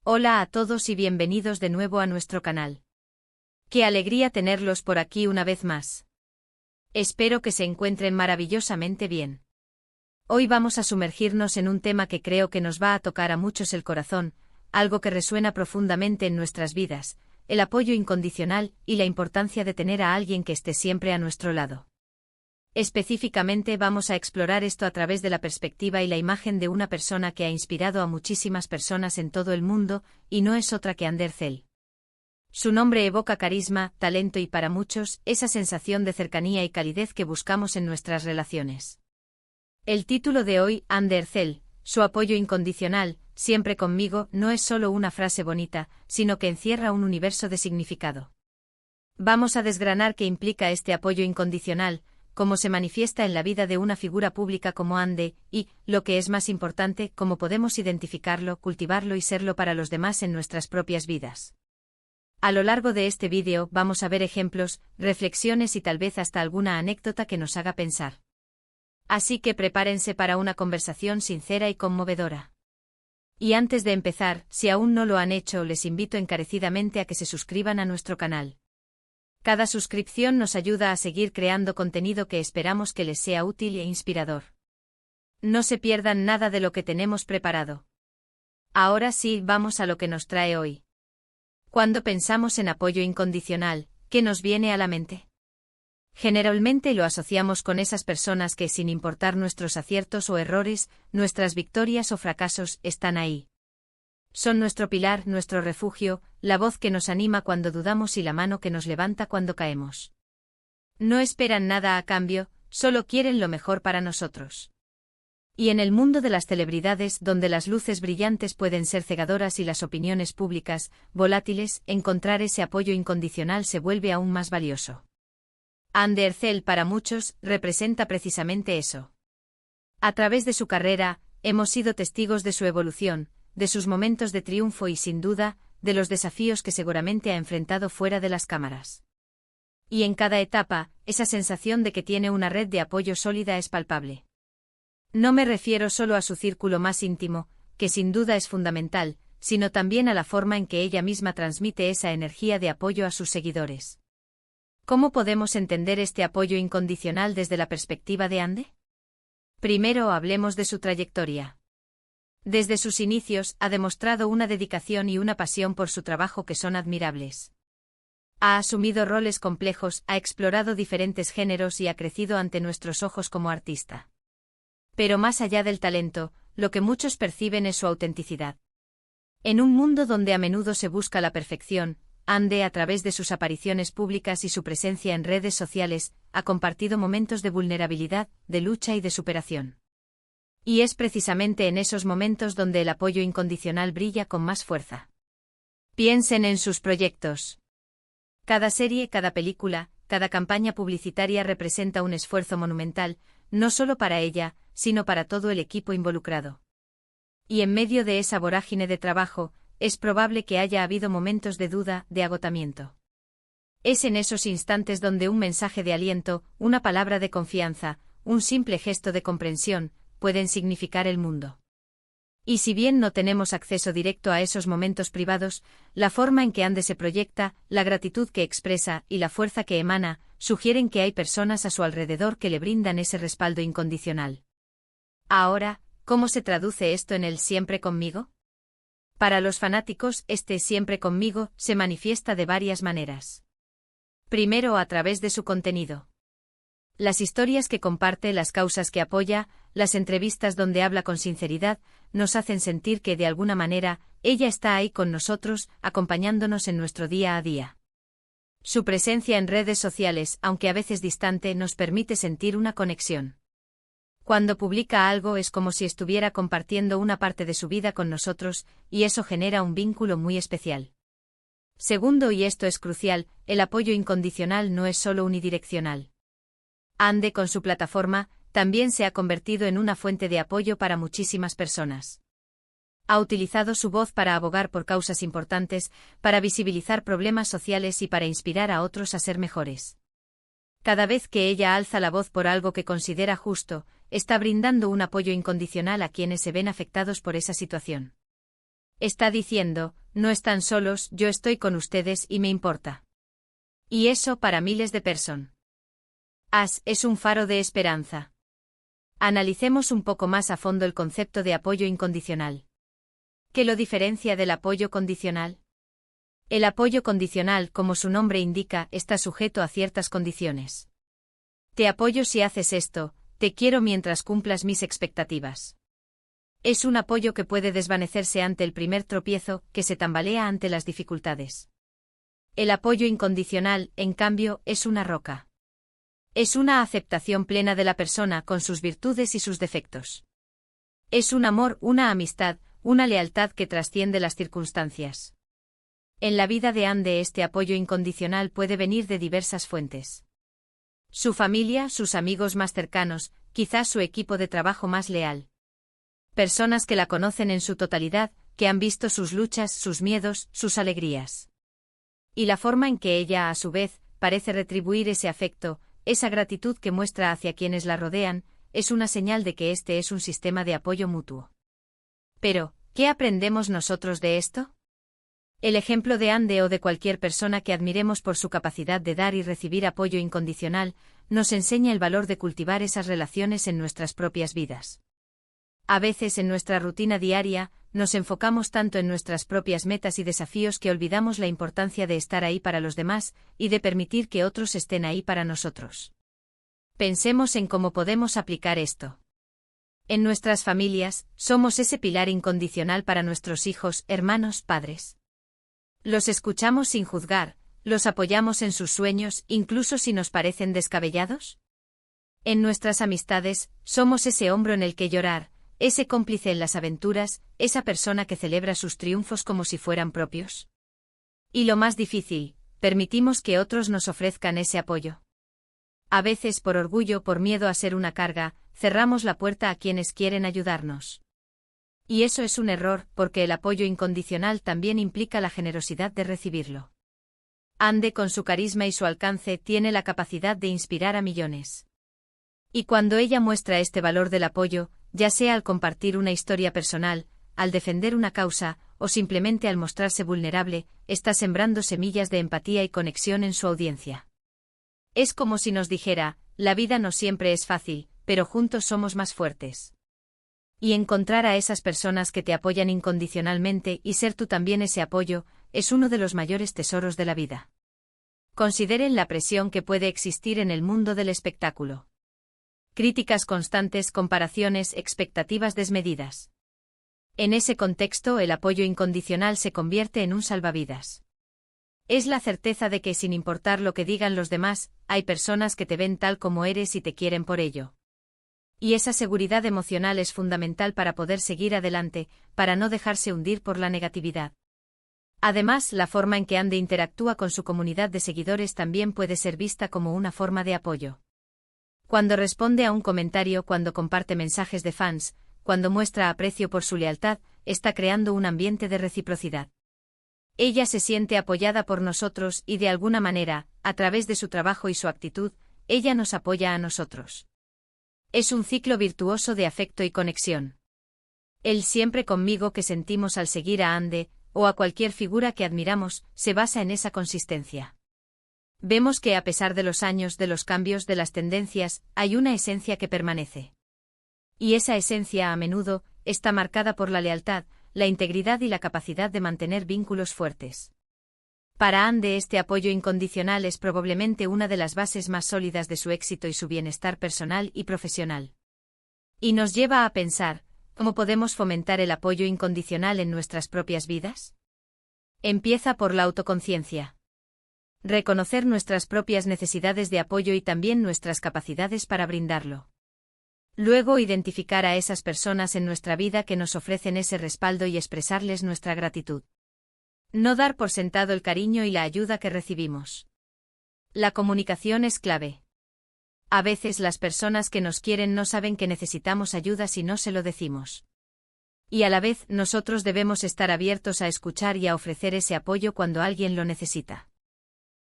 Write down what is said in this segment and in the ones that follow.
Hola a todos y bienvenidos de nuevo a nuestro canal. Qué alegría tenerlos por aquí una vez más. Espero que se encuentren maravillosamente bien. Hoy vamos a sumergirnos en un tema que creo que nos va a tocar a muchos el corazón, algo que resuena profundamente en nuestras vidas, el apoyo incondicional y la importancia de tener a alguien que esté siempre a nuestro lado. Específicamente vamos a explorar esto a través de la perspectiva y la imagen de una persona que ha inspirado a muchísimas personas en todo el mundo, y no es otra que Ander Zell. Su nombre evoca carisma, talento y para muchos, esa sensación de cercanía y calidez que buscamos en nuestras relaciones. El título de hoy, Ander Zell, su apoyo incondicional, siempre conmigo, no es solo una frase bonita, sino que encierra un universo de significado. Vamos a desgranar qué implica este apoyo incondicional, cómo se manifiesta en la vida de una figura pública como Ande, y, lo que es más importante, cómo podemos identificarlo, cultivarlo y serlo para los demás en nuestras propias vidas. A lo largo de este vídeo vamos a ver ejemplos, reflexiones y tal vez hasta alguna anécdota que nos haga pensar. Así que prepárense para una conversación sincera y conmovedora. Y antes de empezar, si aún no lo han hecho, les invito encarecidamente a que se suscriban a nuestro canal. Cada suscripción nos ayuda a seguir creando contenido que esperamos que les sea útil e inspirador. No se pierdan nada de lo que tenemos preparado. Ahora sí, vamos a lo que nos trae hoy. Cuando pensamos en apoyo incondicional, ¿qué nos viene a la mente? Generalmente lo asociamos con esas personas que, sin importar nuestros aciertos o errores, nuestras victorias o fracasos, están ahí. Son nuestro pilar, nuestro refugio, la voz que nos anima cuando dudamos y la mano que nos levanta cuando caemos. No esperan nada a cambio, solo quieren lo mejor para nosotros. Y en el mundo de las celebridades, donde las luces brillantes pueden ser cegadoras y las opiniones públicas, volátiles, encontrar ese apoyo incondicional se vuelve aún más valioso. Ander Zell, para muchos, representa precisamente eso. A través de su carrera, hemos sido testigos de su evolución, de sus momentos de triunfo y, sin duda, de los desafíos que seguramente ha enfrentado fuera de las cámaras. Y en cada etapa, esa sensación de que tiene una red de apoyo sólida es palpable. No me refiero solo a su círculo más íntimo, que sin duda es fundamental, sino también a la forma en que ella misma transmite esa energía de apoyo a sus seguidores. ¿Cómo podemos entender este apoyo incondicional desde la perspectiva de Ande? Primero hablemos de su trayectoria. Desde sus inicios, ha demostrado una dedicación y una pasión por su trabajo que son admirables. Ha asumido roles complejos, ha explorado diferentes géneros y ha crecido ante nuestros ojos como artista. Pero más allá del talento, lo que muchos perciben es su autenticidad. En un mundo donde a menudo se busca la perfección, Ande, a través de sus apariciones públicas y su presencia en redes sociales, ha compartido momentos de vulnerabilidad, de lucha y de superación. Y es precisamente en esos momentos donde el apoyo incondicional brilla con más fuerza. Piensen en sus proyectos. Cada serie, cada película, cada campaña publicitaria representa un esfuerzo monumental, no solo para ella, sino para todo el equipo involucrado. Y en medio de esa vorágine de trabajo, es probable que haya habido momentos de duda, de agotamiento. Es en esos instantes donde un mensaje de aliento, una palabra de confianza, un simple gesto de comprensión, pueden significar el mundo. Y si bien no tenemos acceso directo a esos momentos privados, la forma en que Ande se proyecta, la gratitud que expresa y la fuerza que emana, sugieren que hay personas a su alrededor que le brindan ese respaldo incondicional. Ahora, ¿cómo se traduce esto en el siempre conmigo? Para los fanáticos, este siempre conmigo se manifiesta de varias maneras. Primero, a través de su contenido. Las historias que comparte, las causas que apoya, las entrevistas donde habla con sinceridad, nos hacen sentir que de alguna manera, ella está ahí con nosotros, acompañándonos en nuestro día a día. Su presencia en redes sociales, aunque a veces distante, nos permite sentir una conexión. Cuando publica algo es como si estuviera compartiendo una parte de su vida con nosotros, y eso genera un vínculo muy especial. Segundo, y esto es crucial, el apoyo incondicional no es solo unidireccional. Ande, con su plataforma, también se ha convertido en una fuente de apoyo para muchísimas personas. Ha utilizado su voz para abogar por causas importantes, para visibilizar problemas sociales y para inspirar a otros a ser mejores. Cada vez que ella alza la voz por algo que considera justo, está brindando un apoyo incondicional a quienes se ven afectados por esa situación. Está diciendo, no están solos, yo estoy con ustedes y me importa. Y eso para miles de personas. Es un faro de esperanza. Analicemos un poco más a fondo el concepto de apoyo incondicional. ¿Qué lo diferencia del apoyo condicional? El apoyo condicional, como su nombre indica, está sujeto a ciertas condiciones. Te apoyo si haces esto, te quiero mientras cumplas mis expectativas. Es un apoyo que puede desvanecerse ante el primer tropiezo, que se tambalea ante las dificultades. El apoyo incondicional, en cambio, es una roca. Es una aceptación plena de la persona con sus virtudes y sus defectos. Es un amor, una amistad, una lealtad que trasciende las circunstancias. En la vida de Anne este apoyo incondicional puede venir de diversas fuentes. Su familia, sus amigos más cercanos, quizás su equipo de trabajo más leal. Personas que la conocen en su totalidad, que han visto sus luchas, sus miedos, sus alegrías. Y la forma en que ella, a su vez, parece retribuir ese afecto, esa gratitud que muestra hacia quienes la rodean, es una señal de que este es un sistema de apoyo mutuo. Pero, ¿qué aprendemos nosotros de esto? El ejemplo de Anne o de cualquier persona que admiremos por su capacidad de dar y recibir apoyo incondicional, nos enseña el valor de cultivar esas relaciones en nuestras propias vidas. A veces en nuestra rutina diaria, nos enfocamos tanto en nuestras propias metas y desafíos que olvidamos la importancia de estar ahí para los demás, y de permitir que otros estén ahí para nosotros. Pensemos en cómo podemos aplicar esto. En nuestras familias, somos ese pilar incondicional para nuestros hijos, hermanos, padres. Los escuchamos sin juzgar, los apoyamos en sus sueños, incluso si nos parecen descabellados. En nuestras amistades, somos ese hombro en el que llorar, ese cómplice en las aventuras, esa persona que celebra sus triunfos como si fueran propios. Y lo más difícil, permitimos que otros nos ofrezcan ese apoyo. A veces por orgullo, por miedo a ser una carga, cerramos la puerta a quienes quieren ayudarnos. Y eso es un error, porque el apoyo incondicional también implica la generosidad de recibirlo. Anne, con su carisma y su alcance, tiene la capacidad de inspirar a millones. Y cuando ella muestra este valor del apoyo, ya sea al compartir una historia personal, al defender una causa, o simplemente al mostrarse vulnerable, está sembrando semillas de empatía y conexión en su audiencia. Es como si nos dijera, la vida no siempre es fácil, pero juntos somos más fuertes. Y encontrar a esas personas que te apoyan incondicionalmente y ser tú también ese apoyo, es uno de los mayores tesoros de la vida. Consideren la presión que puede existir en el mundo del espectáculo. Críticas constantes, comparaciones, expectativas desmedidas. En ese contexto, el apoyo incondicional se convierte en un salvavidas. Es la certeza de que, sin importar lo que digan los demás, hay personas que te ven tal como eres y te quieren por ello. Y esa seguridad emocional es fundamental para poder seguir adelante, para no dejarse hundir por la negatividad. Además, la forma en que Anne interactúa con su comunidad de seguidores también puede ser vista como una forma de apoyo. Cuando responde a un comentario, cuando comparte mensajes de fans, cuando muestra aprecio por su lealtad, está creando un ambiente de reciprocidad. Ella se siente apoyada por nosotros y de alguna manera, a través de su trabajo y su actitud, ella nos apoya a nosotros. Es un ciclo virtuoso de afecto y conexión. El siempre conmigo que sentimos al seguir a Anne, o a cualquier figura que admiramos, se basa en esa consistencia. Vemos que a pesar de los años, de los cambios, de las tendencias, hay una esencia que permanece. Y esa esencia a menudo está marcada por la lealtad, la integridad y la capacidad de mantener vínculos fuertes. Para Anne este apoyo incondicional es probablemente una de las bases más sólidas de su éxito y su bienestar personal y profesional. Y nos lleva a pensar, ¿cómo podemos fomentar el apoyo incondicional en nuestras propias vidas? Empieza por la autoconciencia. Reconocer nuestras propias necesidades de apoyo y también nuestras capacidades para brindarlo. Luego identificar a esas personas en nuestra vida que nos ofrecen ese respaldo y expresarles nuestra gratitud. No dar por sentado el cariño y la ayuda que recibimos. La comunicación es clave. A veces las personas que nos quieren no saben que necesitamos ayuda si no se lo decimos. Y a la vez nosotros debemos estar abiertos a escuchar y a ofrecer ese apoyo cuando alguien lo necesita.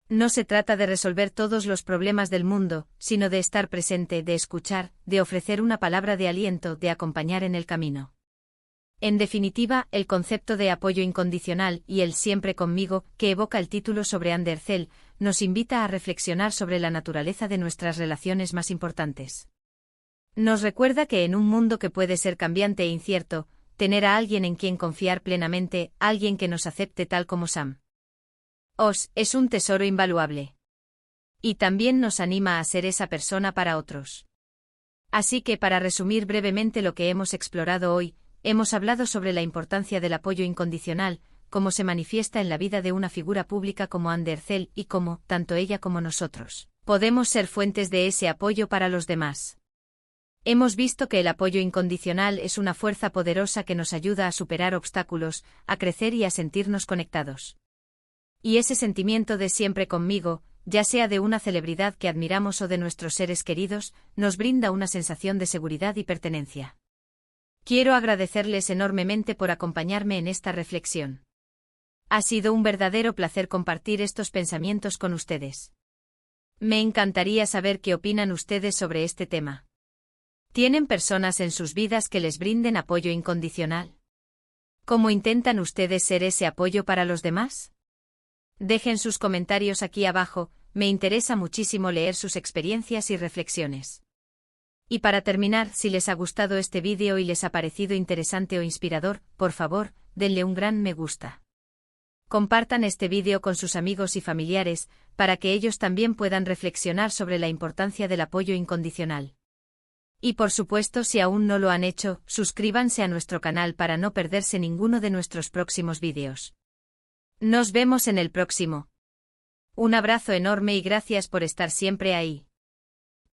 No se trata de resolver todos los problemas del mundo, sino de estar presente, de escuchar, de ofrecer una palabra de aliento, de acompañar en el camino. En definitiva, el concepto de apoyo incondicional y el siempre conmigo, que evoca el título sobre Andercel, nos invita a reflexionar sobre la naturaleza de nuestras relaciones más importantes. Nos recuerda que en un mundo que puede ser cambiante e incierto, tener a alguien en quien confiar plenamente, alguien que nos acepte tal como somos, es un tesoro invaluable. Y también nos anima a ser esa persona para otros. Así que para resumir brevemente lo que hemos explorado hoy, hemos hablado sobre la importancia del apoyo incondicional, cómo se manifiesta en la vida de una figura pública como Andercel y cómo, tanto ella como nosotros, podemos ser fuentes de ese apoyo para los demás. Hemos visto que el apoyo incondicional es una fuerza poderosa que nos ayuda a superar obstáculos, a crecer y a sentirnos conectados. Y ese sentimiento de siempre conmigo, ya sea de una celebridad que admiramos o de nuestros seres queridos, nos brinda una sensación de seguridad y pertenencia. Quiero agradecerles enormemente por acompañarme en esta reflexión. Ha sido un verdadero placer compartir estos pensamientos con ustedes. Me encantaría saber qué opinan ustedes sobre este tema. ¿Tienen personas en sus vidas que les brinden apoyo incondicional? ¿Cómo intentan ustedes ser ese apoyo para los demás? Dejen sus comentarios aquí abajo, me interesa muchísimo leer sus experiencias y reflexiones. Y para terminar, si les ha gustado este vídeo y les ha parecido interesante o inspirador, por favor, denle un gran me gusta. Compartan este vídeo con sus amigos y familiares, para que ellos también puedan reflexionar sobre la importancia del apoyo incondicional. Y por supuesto, si aún no lo han hecho, suscríbanse a nuestro canal para no perderse ninguno de nuestros próximos vídeos. Nos vemos en el próximo. Un abrazo enorme y gracias por estar siempre ahí.